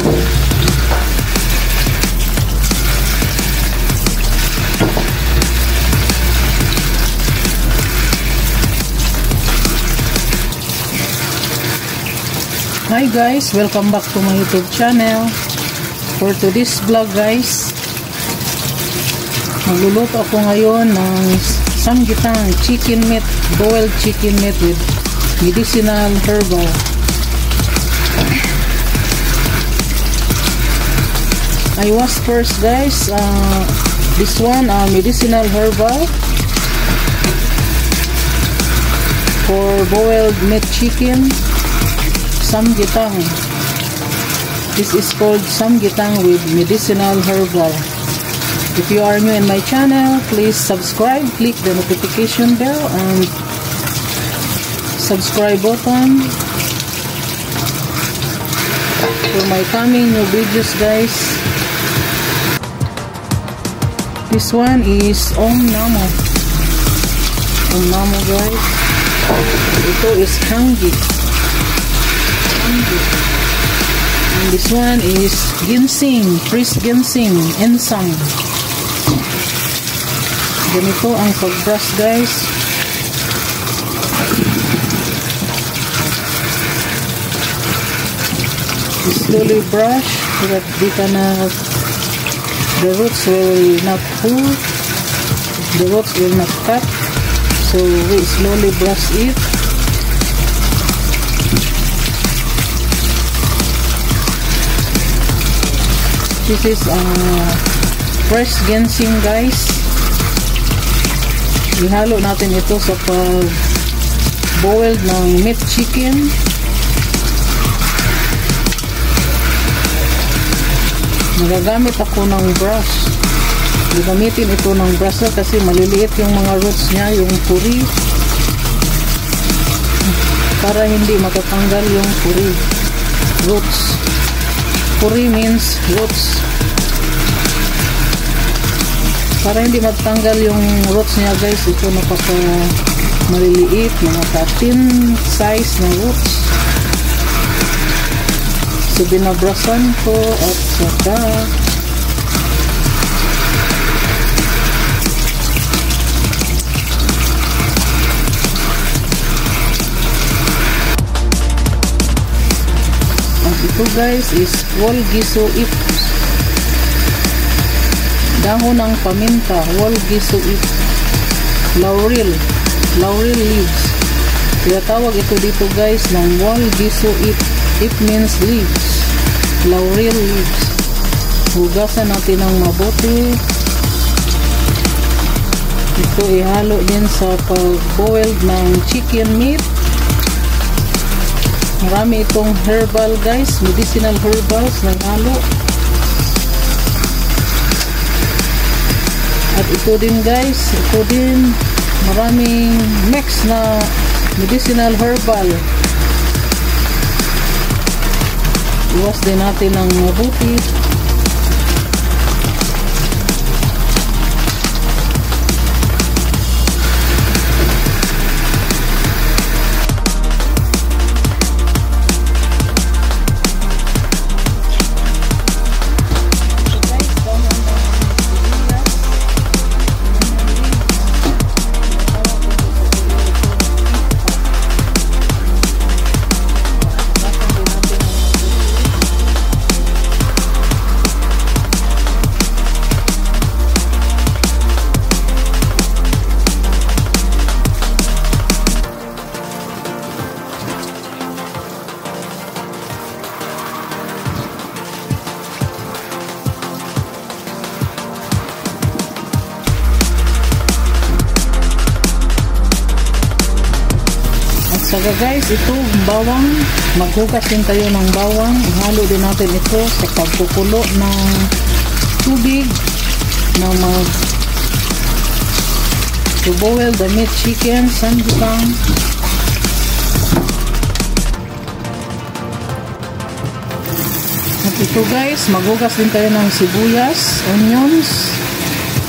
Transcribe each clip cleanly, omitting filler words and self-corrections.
Hi guys, welcome back to my YouTube channel. For today's vlog guys, magluluto ako ngayon ng samgyetang chicken meat, boiled chicken meat with medicinal herbal. I was first guys, this one medicinal herbal for boiled meat chicken. Samgyetang. This is called samgyetang with medicinal herbal. If you are new in my channel, please subscribe, click the notification bell and subscribe button for my coming new videos guys. This one is Om Namo. Om Namo guys. Ito is Kangi. And this one is ginseng, fresh ginseng, ensang. Ganito ang pag-brush guys. Slowly brush so that the roots will not pull, the roots will not cut. So we slowly brush it. This is fresh ginseng guys. Ihalo natin ito sa pag-boiled ng meat chicken. Magagamit ako ng brush. Gagamitin ito ng brush kasi maliliit yung mga roots niya, yung puri. Para hindi matatanggal yung puri. Roots. Puri means roots. Para hindi matanggal yung roots niya guys, ito napaka maliliit, mga thin size na roots. So binabrasan ko at saka ito guys is wolgiso ip, dahon ng paminta, wolgiso ip, laurel leaves. Kaya tawag ito dito guys ng wolgiso ip. Ip means leaves, laurel leaves. Hugasan natin ng mabuti. Ito ihalo din sa pag-boiled ng chicken meat. Marami itong herbal guys, medicinal herbals na halo. At ito din guys, ito din maraming mix na medicinal herbal. Iwas din natin ng mabuti. Saka guys, ito bawang, maghugas din tayo ng bawang. Ihalo din natin ito sa pagkukulo ng tubig na to boil the meat chicken, samgyetang. At ito guys, maghugas din tayo ng sibuyas, onions,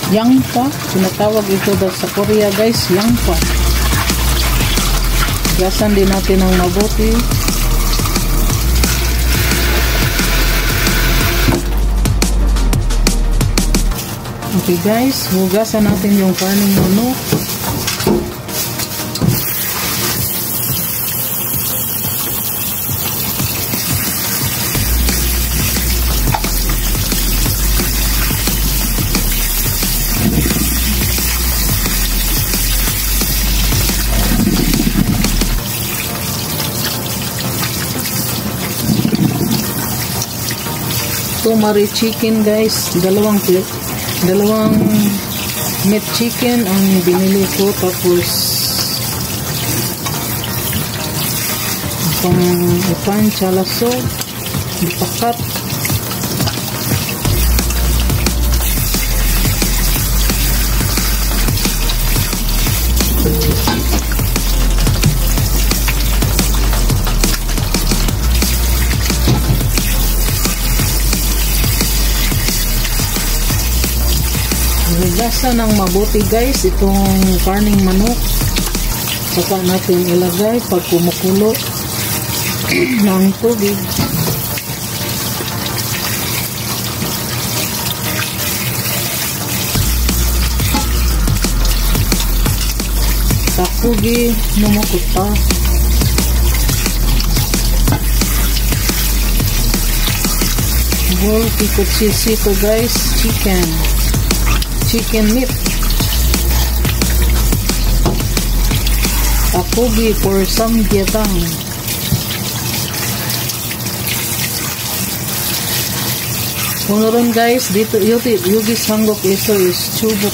yangpa. Tinatawag ito sa Korea guys, yangpa. Gasan din natin ng mabuti. Okay guys, hugasan natin yung karning manok. Mari chicken guys, dalawang meat chicken ang binili ko, tapos pang chalaso ipakat. Hugasan ng mabuti guys itong karning manok, saka natin ilagay pag kumukulo ng tubig. Takugi numukot pa. Bol ikot sisito guys, chicken meat. Takugi for samgyetang. Unoron guys, dito yugis hanggok iso is chubok.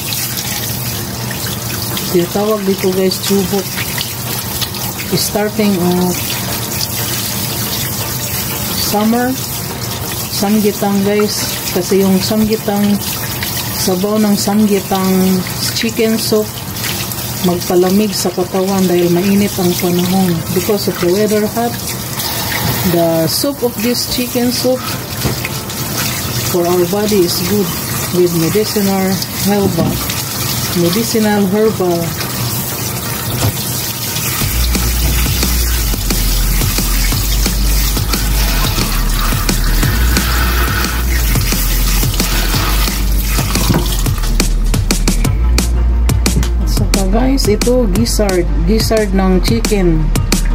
Tawag dito guys, chubok. Starting of summer, samgyetang guys. Kasi yung samgyetang, sabaw ng samgyetang chicken soup, magpalamig sa katawan dahil mainit ang panahon. Because of the weather hot, the soup of this chicken soup for our body is good with medicinal herbal. Saka guys, ito gizzard ng chicken,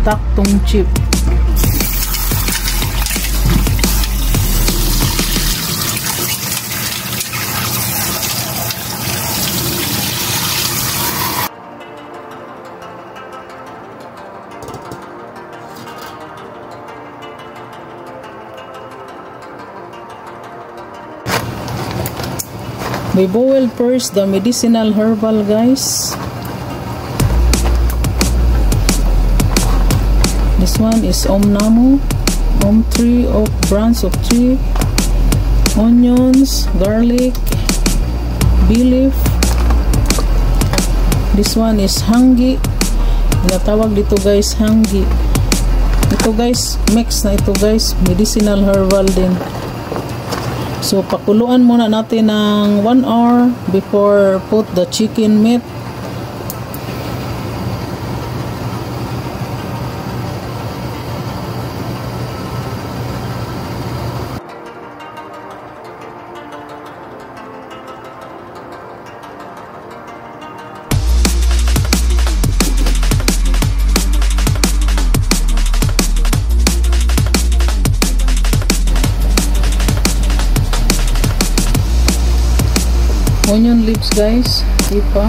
taktong chip. We boil first the medicinal herbal guys. This one is Om tree of branch of tree, onions, garlic, bay leaf. This one is hanggi. Natawag dito guys, hanggi. Ito guys, mix na ito guys, medicinal herbal din. So, pakuluan muna natin ng 1 hour before put the chicken meat. Onion leaves guys, ipa.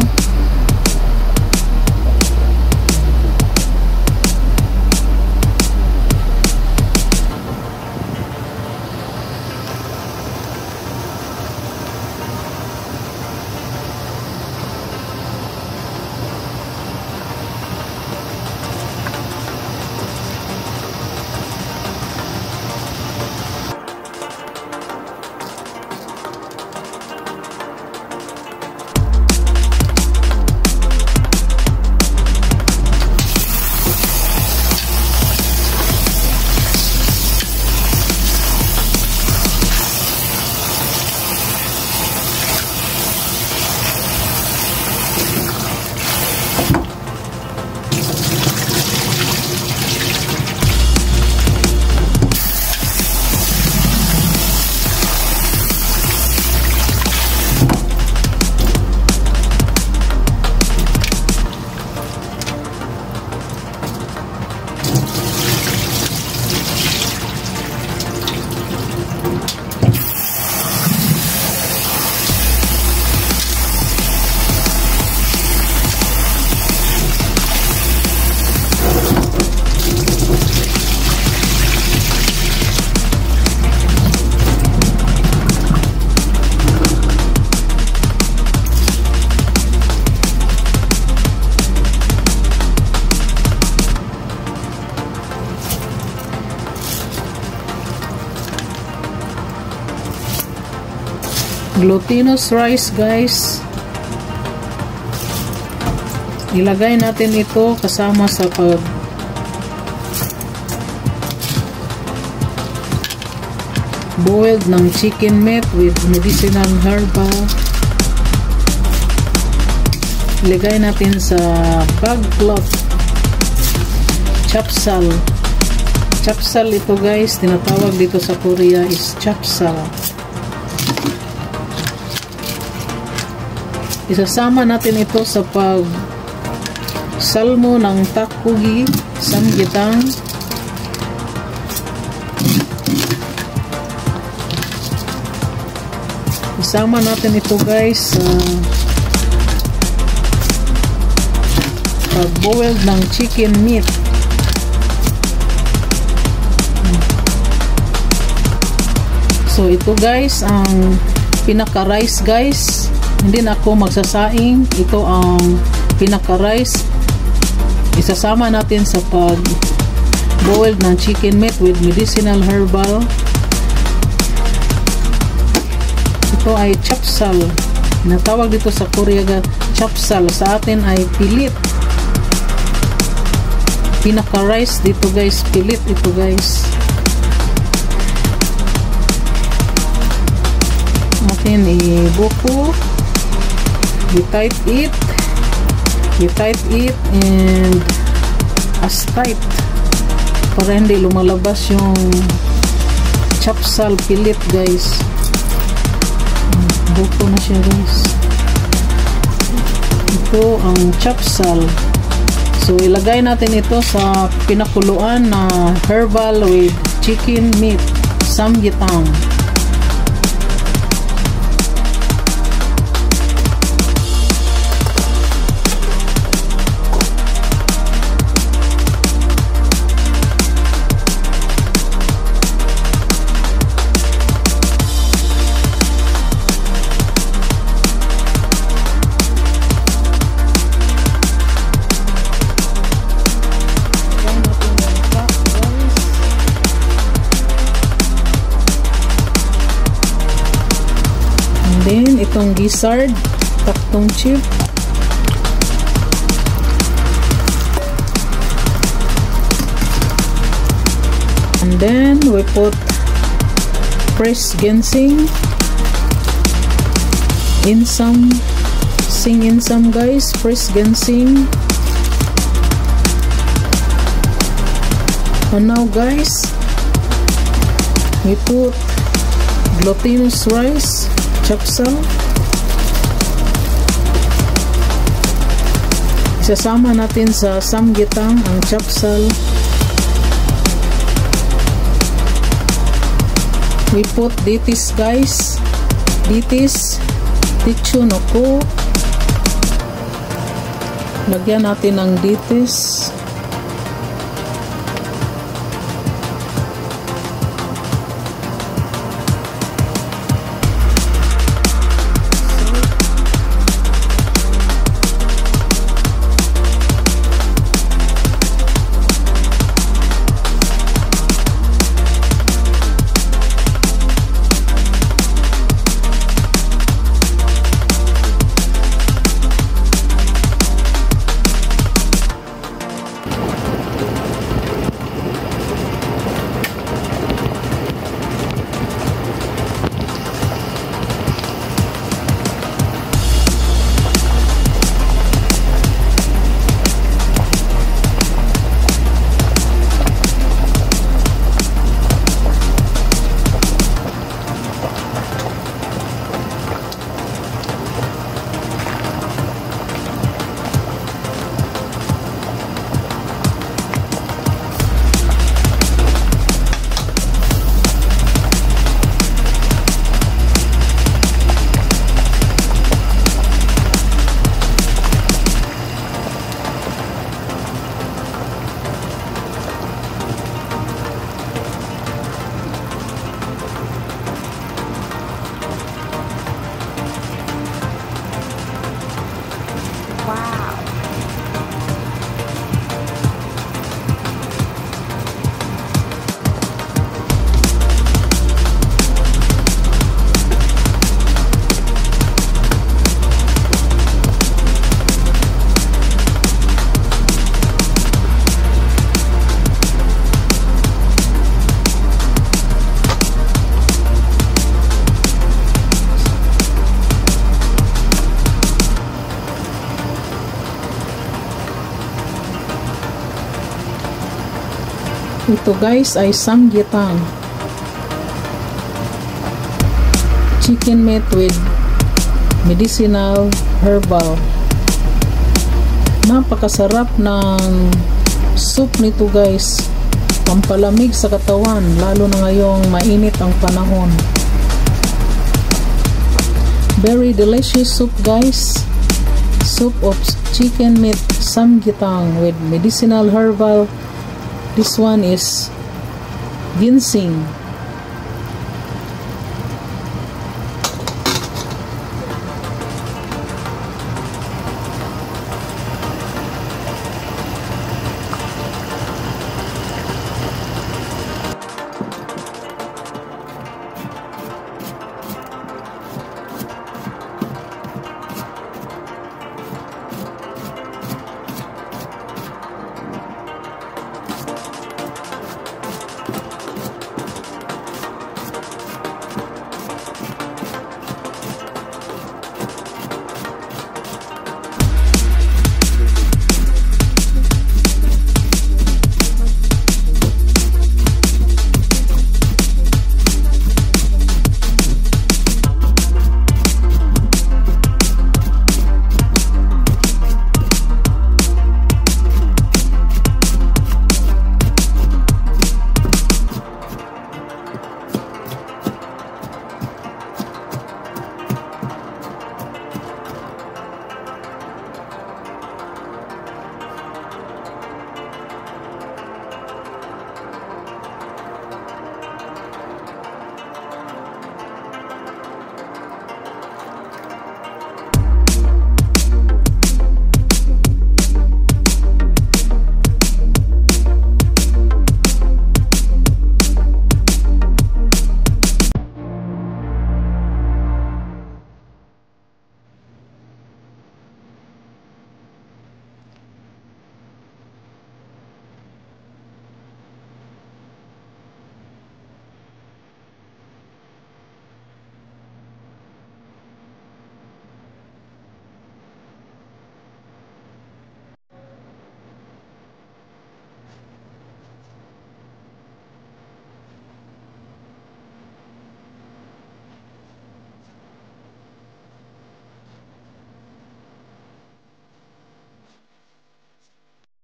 Glutinous rice guys. Ilagay natin ito kasama sa boiled ng chicken meat with medicinal herbal. Ilagay natin sa bag cloth. Chapsal. Chapsal ito guys, tinatawag dito sa Korea is chapsal. Isasama natin ito sa salmo ng tteokbokki, samgyetang. Isama natin ito guys sa pag-boiled ng chicken meat. So ito guys ang pinaka-rice guys. Hindi na ako magsasaing. Ito ang pinaka-rice. Isasama natin sa pag-boiled ng chicken meat with medicinal herbal. Ito ay chapsal. Natawag dito sa Korea chapsal. Sa atin ay pilit. Pinaka-rice dito guys. Pilit ito guys. Natin ibuko. You tight it and as tight para hindi lumalabas yung chapsal pilit guys. Buko na siya guys. Ito ang chapsal. So ilagay natin ito sa pinakuluan na herbal with chicken meat, samgyetang. Then, itong gizzard, taktong chip. And then, we put fresh ginseng. Insam guys, fresh ginseng. And now guys, we put glutinous rice. Chapsal. Isasama natin sa samgyetang ang chapsal. We put ditis guys. Ditis. Tichunoko. Lagyan natin ng ditis. Ito guys ay samgyetang. Chicken meat with medicinal herbal. Napakasarap ng soup nito guys. Pampalamig sa katawan, lalo na ngayong mainit ang panahon. Very delicious soup guys. Soup of chicken meat samgyetang with medicinal herbal. This one is ginseng.